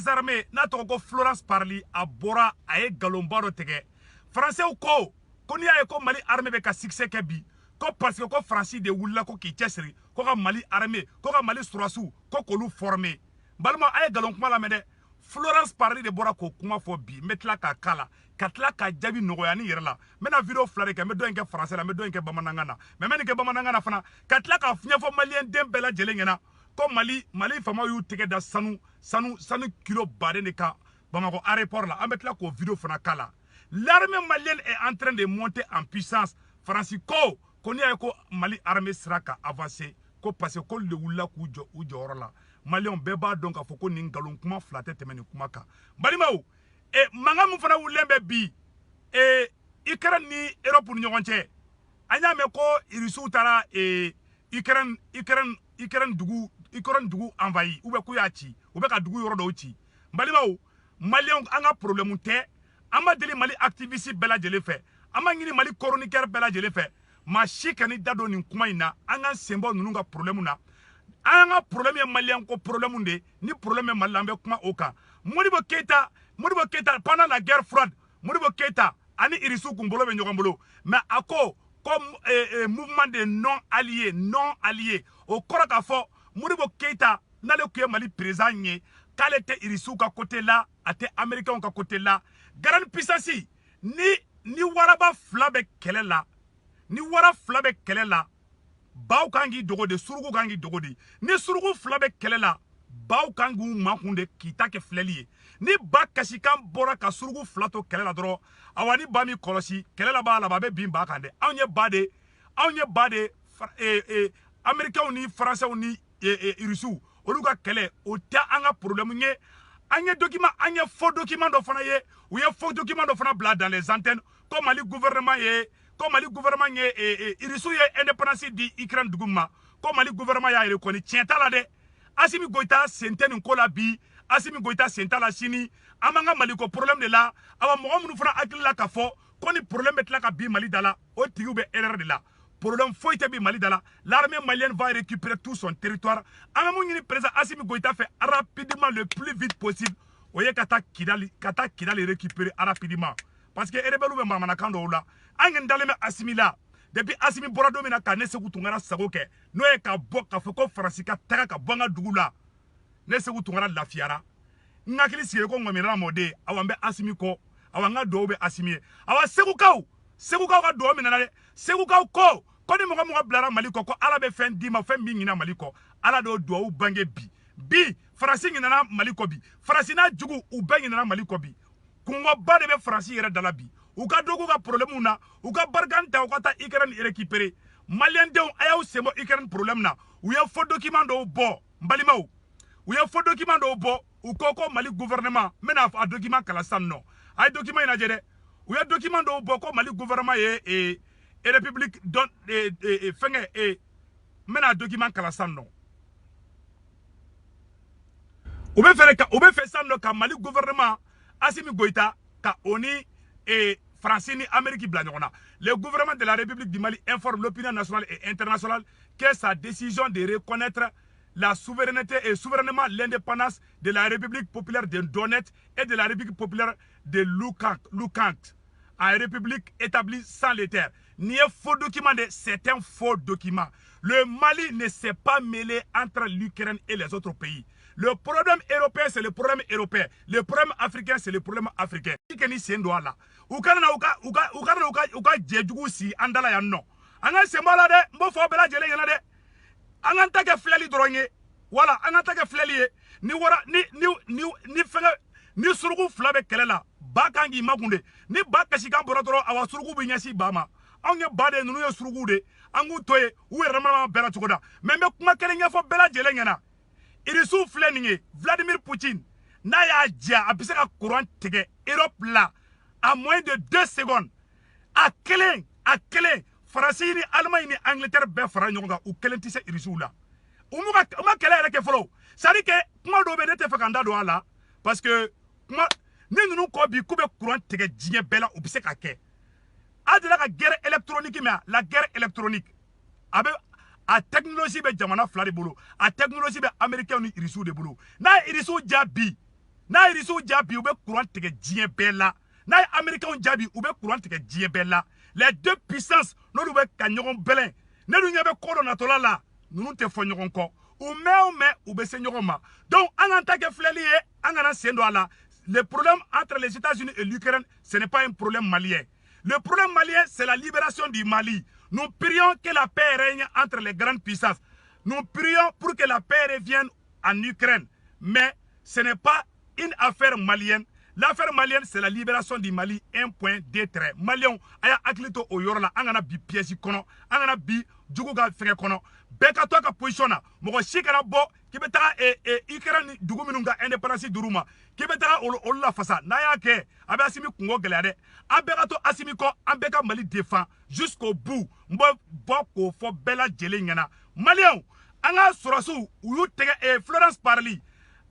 des armées n'a ko Florence Parly a bora a galomba tege français ko n'i y'a ye ko Mali armée bɛ ka succès kɛ bi ko parce que ko France de wulila ko k'i cɛsiri ko ka Mali armée ko ka Mali surasiw ko k'olu former balima a ye galon kuma lamɛn dɛ Florence Parly de bɔra k'o kuma fɔ bi n bɛ tila k'a kala ka tila ka jaabi nɔgɔya ni yɛrɛ la n bɛna video fila de kɛ n bɛ dɔ in kɛ français la n bɛ dɔ in kɛ bamanankan na mais n bɛ nin kɛ bamanankan na fana ka tila ka ɲɛfɔ maliyɛn den bɛɛ lajɛlen ɲɛna ko Mali faamaw y'u tɛgɛ da sanu kilo baden de kan Bamako aéroport la an bɛ tila k'o video fana kala l'armée malienne est en train de monter en puissance France ko n'i y'a ye ko Mali armée sera ka avancer ko parce que ko le wulila k'u jɔ u jɔyɔrɔ la Maliens bɛɛ b'a dɔn k'a fɔ ko nin nkalon kuma fila tɛ tɛmɛ nin kuma kan balimaw mankan min fana wulilen bɛ bi Ukraine ni Europe ni ɲɔgɔn cɛ an y'a mɛn ko Rusiw taara Ukraine dugu envahi ou bien k'u y'a ci u bɛ ka dugu yɔrɔ dɔw ci balimaw Maliens an ka problème tɛ an ma deli Mali activiste bɛɛ lajɛlen fɛ an ma ɲini Mali chroniqueur bɛɛ lajɛlen fɛ maa si ka n'i da don nin kuma in na an ka sen bɔ ninnu ka problème na an ka problème ye Malien ko problème de ni problème ye Mali la an bɛ kuma o kan Modibo Keita pendant la guerre froide Modibo Keita ani Irissou kun bolo bɛ ɲɔgɔn bolo mais a ko mouvement de non alliés o kɔrɔ k'a fɔ Modibo Keita n'ale kun ye Mali président ye k'ale tɛ Irissou ka côté la a tɛ américain ka côté la grande puissance ni waraba fila bɛ kɛlɛ la baw kan k'i dogo de surugu kan k'i dogo de ni surugu fila bɛ kɛlɛ la baw kan k'u makun de k'i ta kɛ filɛli ye ni ba kasikan bɔra ka surugu fila to kɛlɛ la dɔrɔn awa ni ba min kɔlɔsi kɛlɛ la b'a laban a bɛ bin ba kan dɛ anw ye ba de américains ni français ni Russiw olu ka kɛlɛ o tɛ an ka problème ye an ye faux document dɔ fana ye u ye faux document dɔ fana bila dans les antennes ko Mali gouvernement ye Irissou ye indépendance di Ukraine dugu ma ko Mali gouvernement y'a reconnu tiɲɛ t'a la dɛ Assimi Goïta sen tɛ nin ko la bi Assimi Goïta sen t'a la sini an b'an ka Mali ko problème de la awa mɔgɔ minnu fana hakili la k'a fɔ ko ni problème bɛ tila ka bin Mali da la o tigiw bɛ erreur de la problème foyi tɛ bin Mali da la l'armée malienne va récupérer tout son territoire an bɛ mun ɲini président Assimi Goïta fɛ rapidement le plus vite possible o ye ka taa Kidali récupérer rapidement parce que rebelle bɛ manamanakan dɔw la an kɔni dalen bɛ Assimi la depuis Assimi bɔra don min na ka ne Seku Tunkara sago kɛ n'o ye ka bɔ k'a fɔ ko Faransi ka taga ka bɔ an ka dugu la ne Seku Tunkara lafiyara n hakili sigile ko ŋɔmina mɔden awa n bɛ Assimi kɔ awa n ka duwawu bɛ Assimi ye awa Segukaw ka duwawu minɛ na dɛ Segukaw ko ni mɔgɔ bilara Mali kɔ ko Ala bɛ fɛn d'i ma fɛn min ɲina Mali kɔ Ala de y'o duwawu bange bi Faransi ɲinana Mali kɔ bi Faransi n'a jugu u bɛɛ ɲinana Mali kɔ bi kungɔba de bɛ Faransi yɛrɛ dala bi u ka dogo ka problème na u ka barkan ta u ka taa Ukraine récupérer Malien denw a y'aw sen bɔ Ukraine problème na u ye faux document dɔw bɔ n balimaw u ye faux document dɔw bɔ u ko Mali gouvernement n bɛna a document kala sisan nɔ a ye document in lajɛ dɛ u ye document dɔw bɔ ko Mali gouvernement ye république don fɛngɛ n bɛna a document kala sisan nɔ u bɛ fɛ sisan nɔ ka Mali gouvernement Assimi Goïta ka o ni France ni Amérique bila ɲɔgɔn na le gouvernement de la République du Mali informe l'opinion nationale et internationale que sa décision de reconnaître la souveraineté et souverainement l'indépendance de la République populaire de Donetsk et de la République populaire de Luhansk à république établie sans les terres. N'y a faux document de c'est un faux document. Le Mali ne s'est pas mêlé entre l'Ukraine et les autres pays. Le problème européen, c'est le problème européen. Le problème africain, c'est le problème africain. Kikeni sendo ala. Ukana jejugu si andala ya no. Anga sembala de mbo fo bela jele yana de. Anga take fleli dronye. Wala anga take fleli ye. Ni wara ni fenga ni surugu flabe kelela. Ba kangi makunde. Ni ba kashikan boratoro awa surugu bi nyasi bama. Anga bade nunu ye surugu de. Angu toye uwe ramama bela chokoda. Membe kuma kele nyafo bela jele yana. Irissou filɛ nin ye Vladimir Poutine n'a y'a diya a bɛ se ka courant tigɛ Europe la à moins de 2 secondes a kelen Faransi ni Allemagne ni Angleterre bɛɛ fara ɲɔgɔn kan u kelen tɛ se Irissou la u ma kɛlɛ yɛrɛ kɛ fɔlɔ c'est à dire que kuma dɔw bɛ ne tɛ fɛ ka n da don a la parce que kuma ni ninnu kɔ bi k'u bɛ courant tigɛ diɲɛ bɛɛ la u bɛ se ka kɛ a deli ka guerre électronique mɛn la guerre électronique a technologie bɛ jamana fila de bolo a technologie bɛ américain ni Irissou de bolo n'a ye Irissou ja bi n'a ye Russes jaabi u bɛ courant tigɛ diɲɛ bɛɛ la n'a ye Américains jaabi u bɛ courant tigɛ diɲɛ bɛɛ la les deux puissances n'olu bɛ ka ɲɔgɔn bɛlɛn ne dun ɲɛ bɛ ko dɔ natɔla la ninnu tɛ fɔ ɲɔgɔn kɔ u mɛn o mɛn u bɛ se ɲɔgɔn ma donc an k'an ta kɛ filɛli ye an kana sen don a la le problème entre les États-Unis et l'Ukraine ce n'est pas un problème malien le problème malien c'est la libération du Mali nous prions que la paix règne entre les grandes puissances nous prions pour que la paix revienne en Ukraine mais ce n'est pas une affaire malienne. L'affaire malienne, c'est la libération du Mali. 1.2 traits. Maliens, aya aklito o yorola, angana bi pièce kono, angana bi dugu ga fenge kono. Beka to ka position na, mogo shikara bo, kibeta Ukraine dugu minunga indépendance duruma. Kibeta o la fasa. Na ya ke, abe asimi kungo gelade. Abeka to asimi ko, ambeka Mali défend jusqu'au bout. Mbo boko fo bela jele ngana. Maliens, anga surasu, uyu tege Florence Parly.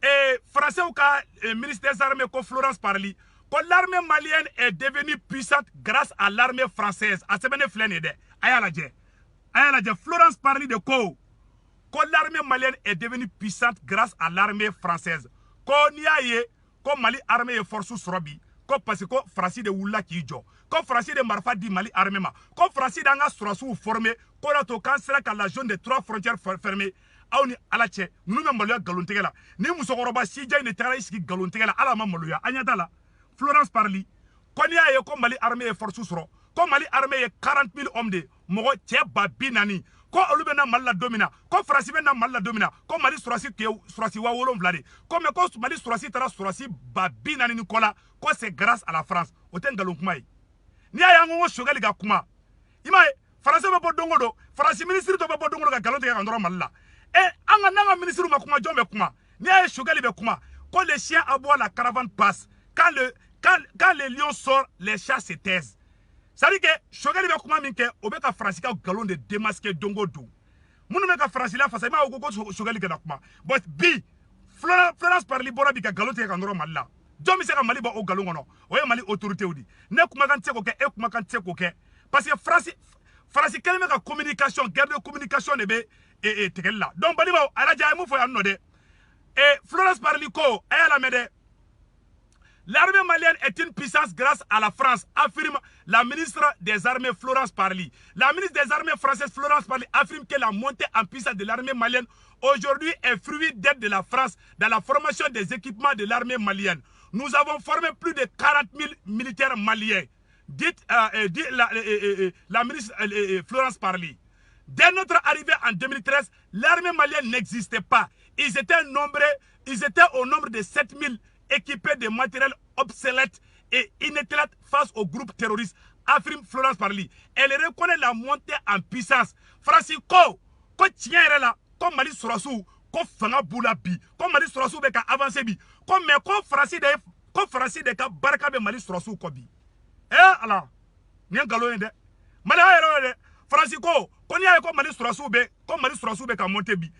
Et français ou ministre des armées ko Florence Parly que l'armée malienne est devenue puissante grâce à l'armée française à semaine flène de ayala Florence Parly de ko que l'armée malienne est devenue puissante grâce à l'armée française ko niaye ko Mali armée est force sorobi ko parce que français de wula ki jo ko français de marfa di Mali armée ma ko français d'anga surasu formé ko la to kan sera ka la zone de 3 frontières fermées aw ni ala cɛ ninnu bɛ maloya nkalontigɛ la ni musokɔrɔba sija in de taara i sigi nkalontigɛ la ala ma maloya an ɲɛ t'a la Florence Parly ko n'i y'a ye ko Mali armée ye force sɔrɔ ko Mali armée ye 40 000 hommes de mɔgɔ cɛ ba 40 ko olu bɛ na Mali la don min na ko Faransi bɛ na Mali la don min na ko Mali sɔrɔsi tun ye sɔrɔsi 7,000 de ko mais ko Mali sɔrɔsi taara sɔrɔsi ba 40 ni kɔ la ko c'est grâce à la France o tɛ nkalon kuma ye n'i y'a ye an ko Choguel ka kuma i m'a ye Faransi bɛ bɔ don o don Faransi ministre dɔ bɛ bɔ don o don ka nkalon tigɛ ka nɔrɔ Mali la anga nanga ministre ma kuma jɔn bɛ kuma ni a ye Choguel bɛ kuma ko les chiens aboient la caravane passe quand les lions sortent les chats se taisent c'est à dire que Choguel bɛ kuma min kɛ o bɛ ka Faransi ka nkalon de démasquer don o don minnu bɛ ka Faransi la fasa i m'a ye ko Choguel kɛra kuma but bi Florence Parly bɔra bi ka nkalon tigɛ ka nɔrɔ Mali la jɔn bɛ se ka Mali bɔ o nkalon kɔnɔ o ye Mali autorités di ne kumakan tɛ se k'o kɛ e kumakan tɛ se k'o kɛ parce que Faransi kɛlen bɛ ka communication guerre de communication de bɛ tigɛli la donc balimaw alaja ye mun fɔ yan nɔ dɛ Florence Parly ko a y'a lamɛn dɛ l'armée malienne est une puissance grâce à la France affirme la ministre des armées Florence Parly. La ministre des armées française Florence Parly affirme que la montée en puissance de l'armée malienne aujourd'hui est fruit d'aide de la France dans la formation des équipements de l'armée malienne. Nous avons formé plus de 40 000 militaires maliens, dit la ministre Florence Parly. Dès notre arrivée en 2013, l'armée malienne n'existait pas. Ils étaient au nombre de 7 000 équipés de matériel obsolète et inutiles face aux groupes terroristes, affirme Florence Parly. Elle reconnaît la montée en puissance. Francisco, ko tiɲɛ la, ko Mali sɔrɔsiw, ko fanga b'u la bi, ko Mali sɔrɔsiw bɛ ka avancer bi, ko mais ko Faransi de ka barika bɛ Mali sɔrɔsiw kɔ bi. Ala, ni ye nkalon ye dɛ. Mali a yɛrɛ ye dɛ. Francisco, ko n'i y'a ye ko Mali sɔrɔsiw bɛ ka monter bi.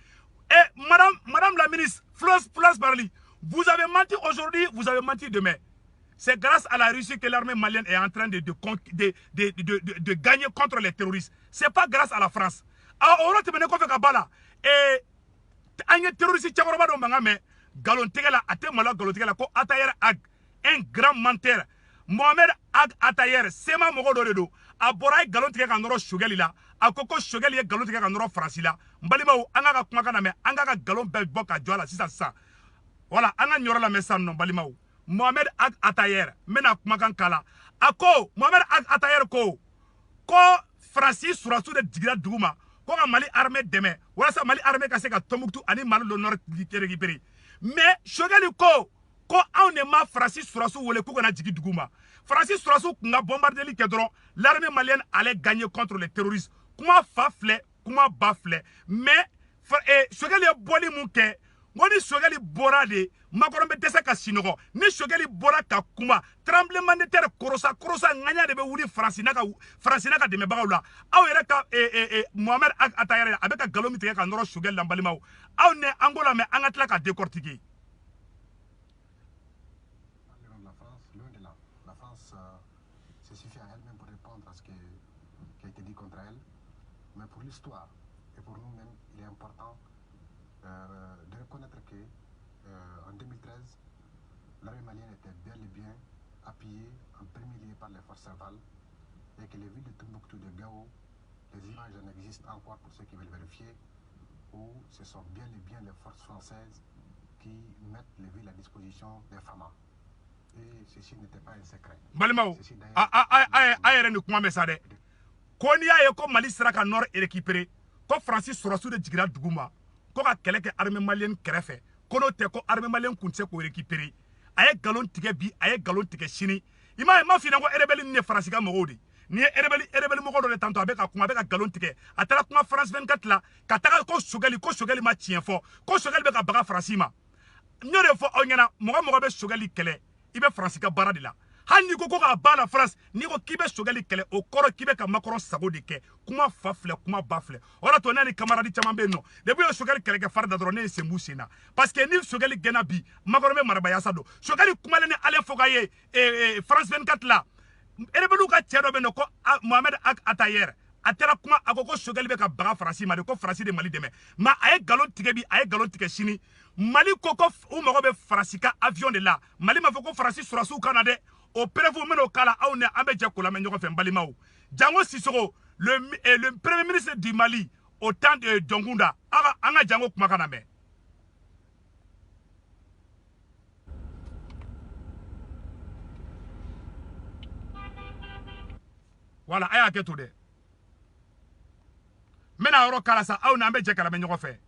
Madame la ministre, Florence Parly, vous avez menti aujourd'hui, vous avez menti demain. C'est grâce à la Russie que l'armée malienne est en train de gagner contre les terroristes. Ce n'est pas grâce à la France. Alors, on va te mener contre Kabbalah. Et un terroriste, Galontegala, Atemala, Galontegala, ko Atayer Ag, un grand menteur. Mohamed Ag Atayer, Sema Mogodoredo, a Boraï Galontegala, Noro Choguelila, a Koko Choguelia, Galontegala, Noro Francila, Mbalima, Anga Kumakaname, Anga Galon Belboka, Jola, Sisa. Voilà, anga nyora la message non balimaw. Mohamed Ag Atayer, mena kumakan kala. Ako, Mohamed Ag Atayer ko Francis surasu de digira duguma, ko ka Mali armée deme, wala sa Mali armée ka se ka Tombouctou ani Mali le nord récupérer. Mais Choguel ko on ne ma Francis surasu wole ko kana jigi duguma. Francis surasu nga bombardeli ke dron, l'armée malienne allait gagner contre les terroristes. Kuma fa flè, kuma ba flè. Mais Choguel ye boli mun ke Ngoni Choguel bora de makorombe desa ka sinogo ni Choguel bora ka kuma tremblement de terre korosa nganya de be wuli Francina ka deme bagawla aw yere ka Mohamed Ag Atayer avec ka galomi tege ka noro Choguel lambalimaw aw ne Angola mais angatla ka décortiquer la France se suffit à elle-même pour répondre à ce qui a été dit contre elle, mais pour l'histoire et pour nous-mêmes il est important de reconnaître que en 2013, l'armée malienne était bel et bien appuyée en premier lieu par les forces navales et que les villes de Tombouctou, de Gao, les images en existent encore pour ceux qui veulent vérifier, où ce sont bien et bien les forces françaises qui mettent les villes à disposition des FAMA. Et ceci n'était pas un secret. Balimao, ayere ni kuma mesade. Ko ni aye ko Mali sera ka nord récupérer, ko Francis Sorasu de jigira duguma, ko ka kɛlɛ kɛ armée malienne kɛrɛfɛ, ko no tɛ ko armée malienne kun tɛ ko récupérer. Aye galon tigɛ bi, aye galon tigɛ sini. Ma fina ko rebelle ni France ka mɔgɔw de. Ni rebelle mɔgɔ dɔ de tanto a bɛ ka kuma, a bɛ ka galon tigɛ. A taara kuma France 24 la, ka taga ko Choguel ma tiɲɛ fɔ, ko Choguel bɛ ka baga France ma. N'o de fɔ aw ɲɛna, mɔgɔ bɛ Choguel kɛlɛ, i bɛ France ka baara de la. Hali ni ko ka ba la France, ni ko k'i bɛ Choguel kɛlɛ, o kɔrɔ k'i bɛ ka Macron sago de kɛ. Kuma fa filɛ, kuma ba filɛ. O de to ne ni camarade caman bɛ yen nɔ. Depuis o Choguel kɛlɛkɛ fari da dɔrɔn ne ye sen b'u sen na. Parce que ni Choguel gɛnna bi, Macron bɛ marabaya sa don. Choguel kumalen ni Alain Foka ye France 24 la. Rebelle ka cɛ dɔ bɛ yen nɔ ko Mohamed Atayer. A taara kuma a ko Choguel bɛ ka baga France ma de, ko France de Mali dɛmɛ. Mais a ye galon tigɛ bi, a ye galon tigɛ sini. Mali ko u mago bɛ France ka avion de la. Mali ma fɔ ko France Sorasu kana dɛ. Au prévu meno kala aw ne an bɛ jɛ ko la mɛ ɲɔgɔn fɛ balimaw. Jango Sissoco, le premier ministre du Mali au temps de Dongunda, an ka Jango kuma kana mɛ. Voilà, a y'a kɛ to dɛ. N bɛna yɔrɔ kala sa aw ne an bɛ jɛ ka la mɛ ɲɔgɔn fɛ.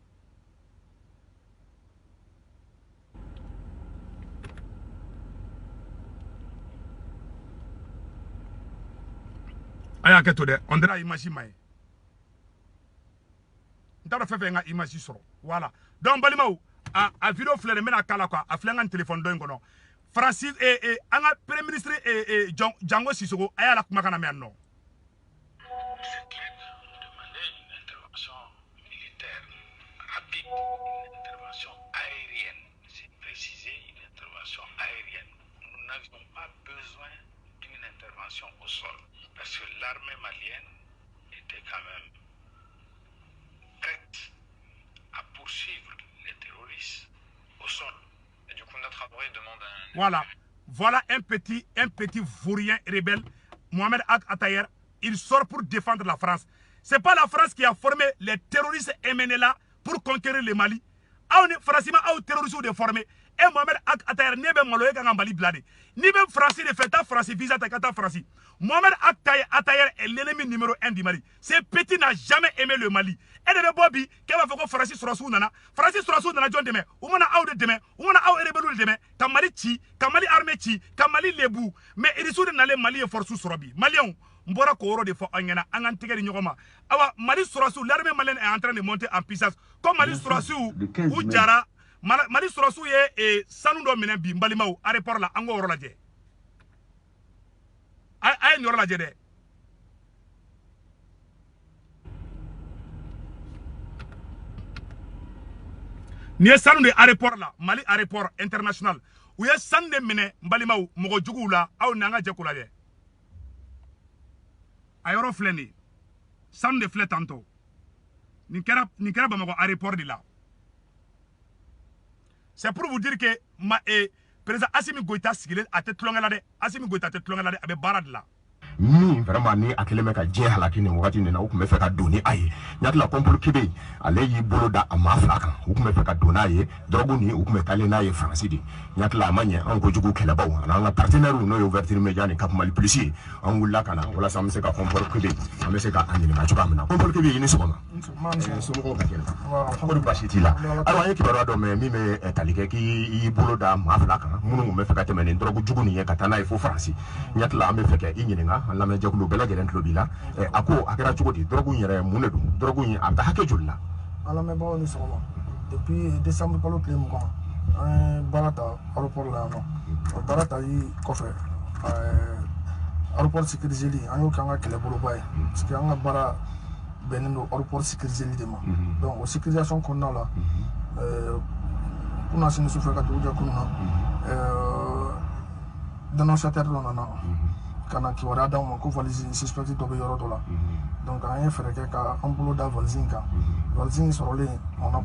Aya ke to de on dira image mai ntara fefe nga image soro voilà donc balimaw a video fleur mena kala quoi a flenga téléphone do ngono Francis anga premier ministre Jango Sissoco aya la kuma kana me no c'est clair nous demander une intervention militaire rapide, une intervention aérienne, c'est précisé, une intervention aérienne. Nous n'avions pas besoin d'une intervention au sol. Parce que l'armée malienne était quand même prête à poursuivre les terroristes au sol. Et du coup, notre abri demande un... Voilà un petit vaurien rebelle, Mohamed Atayer. Il sort pour défendre la France. C'est pas la France qui a formé les terroristes MNLA pour conquérir le Mali. France a terroristes de formé. Et Mohamed Atayer ne be malo e kan Mali blade. Ni be France de fait ta France visa ta kata France. Mohamed Atayer est l'ennemi numéro 1 du Mali. Ce petit n'a jamais aimé le Mali. Et de Bobby, qu'elle va faire Francis Sorasu nana. Francis Sorasu nana John demain. Ou mona out de demain. Ou mona out rebelle demain. Kamali chi, Kamali armée chi, Kamali lebu. Mais il est sûr de n'aller Mali et force Sorabi. Malion. Mbora ko oro de fo anyana angan tigeri nyogoma awa Mali Sorasu l'armée malienne est en train de monter en puissance comme Mali Sorasu ou Jara Mali Sorasu ye sanu do minen bi mbalimaw aéroport la ango oro la je ay nyoro la je de ni sanu de aéroport la Mali aéroport international ou ye sanu de minen mbalimaw mogo jugu la aw nanga je kula je ayoro fleni sanu de flé tantôt ni kera Bamako aéroport de là. C'est pour vous dire que président Assimi Goïta sigilé à tête longue là de Assimi Goïta tête longue là de avec barad là. Ni vraiment ni akileme ka je halaki ni wakati ni na ukume feka doni aye nyati la kompolo kibe ale yi bolo da amafla kan ukume feka dona ye drogu ni ukume tale na ye franci di nyati la manye an ko jugu kele bawo na nga partenaire no yo vertir media ni cap Mali policier an wulla kana wala sam se ka kompolo kibe am se ka anini ma chuka mina kompolo kibe ni sokoma so ko ka kele ko bashiti la ara ye kibaro do me mi me talike ki yi bolo da amafla kan munu me feka temene drogu jugu ni ye katana e fo franci nyati la am feka inyinga la me jakulu bela gelen klobila ako akira chugodi drogu yere munedu drogu yi anta hake julla ala me bawo ni soma depuis décembre kalo klem ko barata aéroport la no barata yi kofre aéroport sécurisé li ayo kanga kele bolo bay parce que anga bara benendo aéroport sécurisé li de ma donc au sécurisation qu'on a là kuna sinu souffre ka tuja kuna dénonciateur non non kana ki wara da mo ko valise suspecté to be yoro to la donc an fere ke ka ambulo da valise ka valise sorole on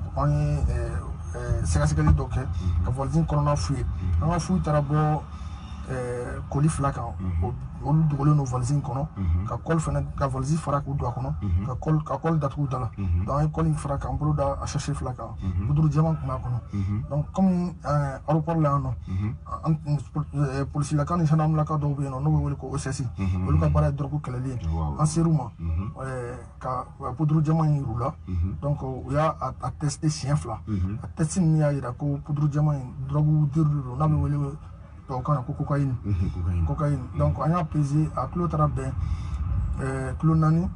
sɛgɛsɛgɛli dɔ kɛ ka valise kɔnɔna f'u ye an ka f'u taara bɔ koli 2 kan olu dogolen don valise kɔnɔ ka kɔli fana ka valise fara k'u don a kɔnɔ ka kɔli datugu da la donc an ye kɔli fara k'an bolo da a sachet 2 kan poudre jɛman tun b'a kɔnɔ donc comme aéroport la yan nɔ polisilaka ni gendarmelaka dɔw bɛ yen nɔ n'o bɛ wele ko OSS olu ka baara ye drogue kɛlɛli ye an ser'u ma ka poudre jɛman in yir'u la donc u y'a testé siɲɛ 2 a test min y'a jira ko poudre jɛman in drogue dure don n'a bɛ wele donc cocaïne donc on a pesé à kilo taara bɛn kilo 4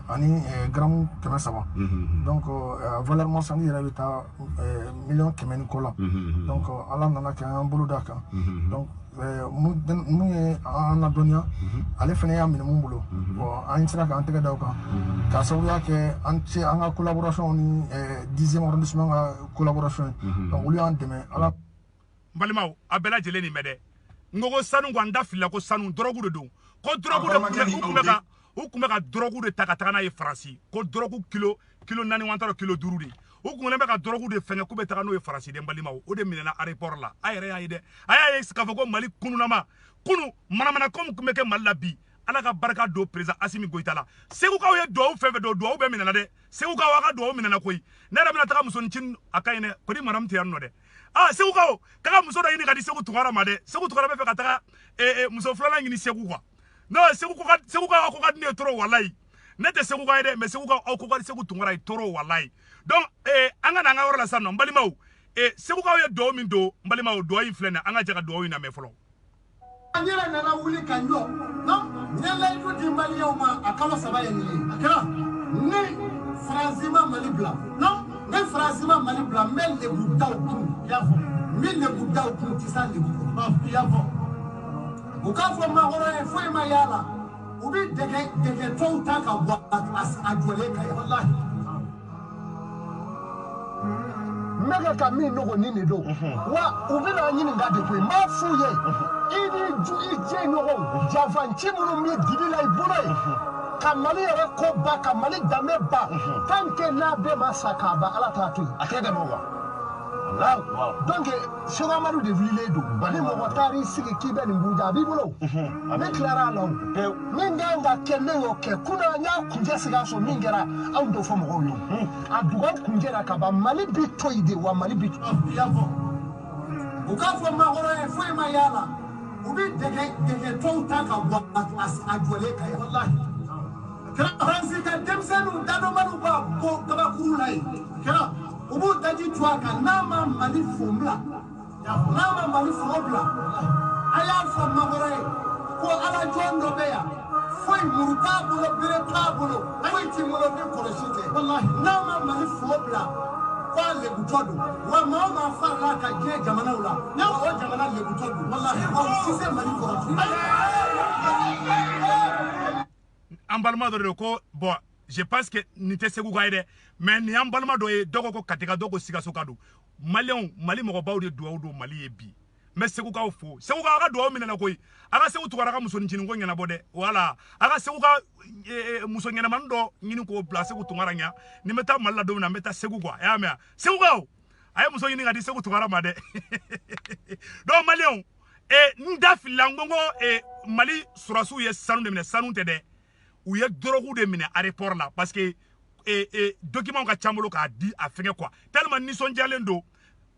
ani gramme 300 donc valeur marchande yɛrɛ bɛ taa million 100 ni kɔ la donc ala nana kɛ an bolo d'a kan donc mun ye an ladɔnniya ale fana y'a minɛ mun bolo bon an sera k'an tɛgɛ da o kan k'a sababuya kɛ an ka collaboration ni 10e arrondissement ka collaboration donc olu y'an dɛmɛ ala balimaw a bɛɛ lajɛlen nin bɛ dɛ n ko sanu ko an da filila ko sanu drogue de don ko drogue de u tun bɛ ka drogue de ta ka taga n'a ye Faransi ko drogue kilo 4 wan t'a kilo 5 de u kun bɛ ka drogue de fɛngɛ k'u bɛ taga n'o ye Faransi den balimaw o de minɛna aéroport la a yɛrɛ y'a ye dɛ a y'a ye k'a fɔ ko Mali kununama kunu manamana comme kun bɛ kɛ Mali la bi ala ka barika don président Assimi Goïta la segukaw ye duwawu fɛn fɛn don duwawu bɛɛ minɛna dɛ segukaw a ka duwawu minɛna koyi ne yɛrɛ bɛna taga musonicinin a ka ɲi dɛ ko ni madame tɛ yan nɔ dɛ segukaw k'a ka muso dɔ ɲini ka di Segu Tunkara ma dɛ Segu Tunkara bɛ fɛ ka taga muso filanan ɲini Segu quoi non segukaw ko ka di ne ye trop walayi ne tɛ segukaw ye dɛ mais segukaw aw ko ka di Segu Tunkara ye trop walayi donc an ka na an ka yɔrɔ la sisan nɔ n balimaw segukaw ye duwawu min don n balimaw duwawu in filɛ nin ye an ka jɛ ka duwawu in lamɛn fɔlɔ. An yɛrɛ nana wuli ka jɔ n ye layidu di maliyɛnw ma a kalo 3 ye nin ye a kɛra ni Faransi ma Mali bila ni Faransi ma Mali bila n bɛ lebu daw kun i y'a fɔ n bɛ lebu daw kun tɛ sa lebu kɔrɔ i y'a fɔ u k'a fɔ maakɔrɔ ye foyi ma y'a la u bɛ dɛgɛ tɔw ta ka bɔ a jɔlen kan walahi n bɛ ka min nɔgɔnin de don wa u bɛna ɲininka de koyi n b'a f'u ye i jɛ ɲɔgɔnw janfanci minnu bɛ dibi la i bolo ye ka Mali yɛrɛ ko ba ka Mali danbe ba tant que n'a bɛɛ ma sa k'a ban Ala t'a to yen a tɛ dɛmɛ wa donc Seko Amadu de wililen don ni mɔgɔ taar'i sigi k'i bɛ nin buruja a b'i bolo ne tilara a la o min kan ka kɛ ne y'o kɛ kunna n y'a kuncɛ Sikaso min kɛra anw t'o fɔ mɔgɔw ye a dugawu kuncɛ la ka ban Mali bi to yen de wa Mali bi to i y'a fɔ u k'a fɔ maakɔrɔ ye foyi ma y'a la u bɛ dɛgɛ tɔw ta ka bɔ a jɔlen kan walahi kɛra Faransi ka denmisɛnninw dadɔnbaliw b'a bɔ kabakuru la yen kɛra u b'u daji tu a kan n'a ma Mali fo bila n'a ma Mali fo bila a y'a fɔ maakɔrɔ ye ko Ala jɔn dɔ bɛ yan foyi muru t'a bolo bere t'a bolo foyi t'i bolo ni kɔlɔsi tɛ walahi n'a ma Mali fo bila ko a lebutɔ don wa maa o maa farala ka diɲɛ jamanaw la n'a o jamana lebutɔ don walahi aw si se Mali kɔrɔ an balima dɔ de ko bon je pense que nin tɛ seguka ye dɛ mais nin an balima dɔ ye dɔw ko Katika dɔw ko Sikaso ka don maliyɛnw Mali mɔgɔbaw de duwawu don Mali ye bi n bɛ segukaw fo segukaw a ka duwawu minɛna koyi a ka Segu Tunkara ka musonicinin ko ɲɛnabɔ dɛ wala a ka Segu ka muso ɲɛnamanin dɔ ɲini k'o bila Segu Tunkara ɲɛ ni n bɛ taa Mali la don min na n bɛ taa Segu quoi a y'a mɛn segukaw a ye muso ɲini ka di Segu Tunkara ma dɛ donc maliyɛnw n da filila n ko Mali surasiw ye sanu de minɛ sanu tɛ dɛ u ye drogue de minɛ aéroport la parce que document ka ca bolo k'a di a fɛngɛ quoi tellement nisɔndiyalen don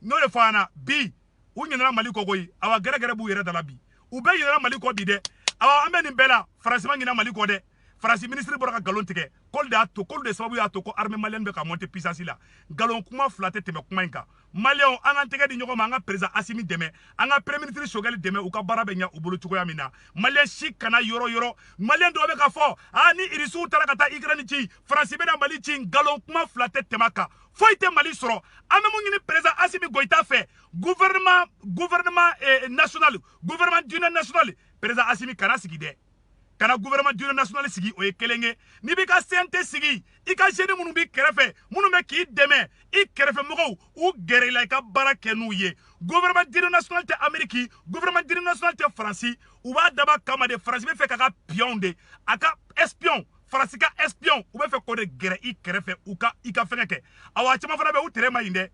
n'o de fɔ an na bi u ɲinɛna Mali kɔ koyi awa gɛrɛgɛrɛ b'u yɛrɛ da la bi u bɛɛ ɲinɛna Mali kɔ bi dɛ awa an bɛ nin bɛɛ la Faransi ma ɲinɛ Mali kɔ dɛ Faransi ministre bɔra ka galon tigɛ k'olu de y'a to k'olu de sababu y'a to ko armée malienne bɛ ka monter puissance la galon kuma 2 tɛ tɛmɛ kuma in kan maliyɛnw an k'an tɛgɛ di ɲɔgɔn ma an ka président Assimi dɛmɛ an ka premier ministre Choguel dɛmɛ u ka baara bɛ ɲɛ u bolo cogoya min na maliyɛn si kana yɔrɔ maliyɛn dɔw bɛ ka fɔ ni irisiw taara ka taa Ukraine ci Faransi bɛna Mali ci galon kuma 2 tɛ tɛmɛ a kan foyi tɛ Mali sɔrɔ an bɛ mun ɲini président Assimi Goïta fɛ gouvernement national gouvernement d'union nationale président Assimi kana sigi dɛ kana gouvernement d'union nationale sigi o ye kelen ye n'i b'i ka CNT sigi i ka jeune minnu b'i kɛrɛfɛ minnu bɛ k'i dɛmɛ i kɛrɛfɛ mɔgɔw u gɛrɛ i la i ka baara kɛ n'u ye gouvernement d'union nationale tɛ Amérique gouvernement d'union nationale tɛ Faransi u b'a daba kama de Faransi bɛ fɛ k'a ka pion de a ka espion Faransi ka espion u bɛ fɛ k'o de gɛrɛ i kɛrɛfɛ i ka fɛngɛ kɛ awa caman fana bɛ u tere ma ɲi dɛ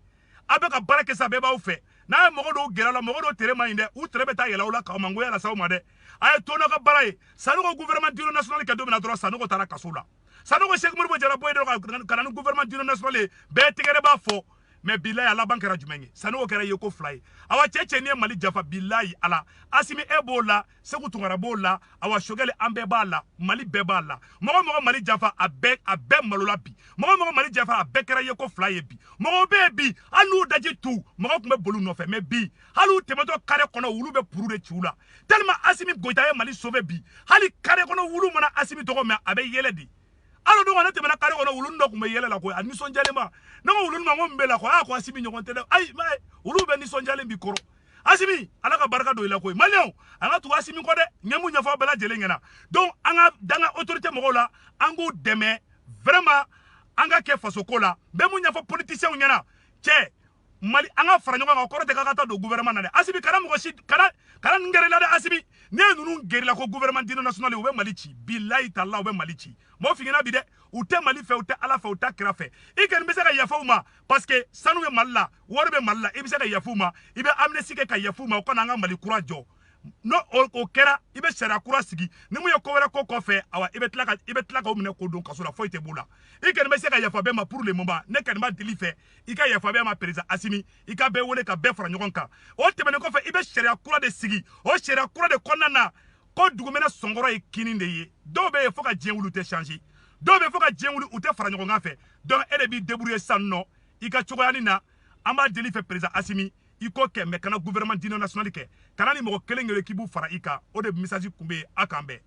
abe ka bara ke sa be ba u fe na mo do gera la mo do tere ma inde u tere be ta yela ula ka mango ya la sa o made ay to na ka bara e sanu ko gouvernement d'union nationale ka do na dro sanu ko tara kasula sanu ko Cheikh Modibo Jara boy do ka na gouvernement d'union nationale be tigere ba fo mais billahi ala bankara jumengi sanu ko kera yeko fly awa cheche ni mali jafa billahi ala asimi ebola seku tungara bola awa shogele ambe bala mali bebala mo mali jafa abe malola bi mo mali jafa abe kera yeko fly bi mo bebi anu daji tu mo ko me bolu no fe me bi halu temeto kare kono wulu be puru de chula tellement asimi goita ye mali sauver bi hali kare kono wulu mana asimi to ko me abe yele di alo do ngana temena kare kono wulu ndo ko me yele la ko ani sonjale ma no wulu ma ngombe la ko ko asimi nyogon tele ay ma wulu be ni sonjale bi koro asimi ala ka baraka do ila ko malion anga tu asimi ko de nyemu nyafa bela jele ngena donc anga danga autorité mo la angu deme vraiment anga ke faso ko la be mu nyafa politicien ngena che mali anga fara nyoga ko rote ka ta do gouvernement na de asimi kana mo shi kana ngere la de asimi ne nunu ngere la ko gouvernement d'union nationale ou be mali ci billahi ta'ala ou be mali ci mo fingina bi de ou te mali fe ou te ala fe ou ta kra fe iken be se ka yafuma parce que sanu be malla wor be malla ibe se ka yafuma ibe amnesty ke ka yafuma ko na nga mali kurajo no o kera ibe shara kura sigi ni mu ye ko wera ko fe awa ibe tlaka o mine ko don kasura fo ite bula iken be se ka yafa be ma pour le moment ne kan ma deli fe ika yafa be ma président asimi ika be wole ka be fara nyogon ka o temene ko fe ibe shara kura de sigi o shara kura de konana ko dugumena songoro e kinin de ye do be fo ka jenwulu te changer do be fo ka jenwulu ou te fara nyogon fe donc ele bi débrouiller sanno ika chogoyani na amba deli fe président asimi iko ke me kana gouvernement d'union nationale ke kana ni mo kelengele ki bu fara ika o de message kumbe akambe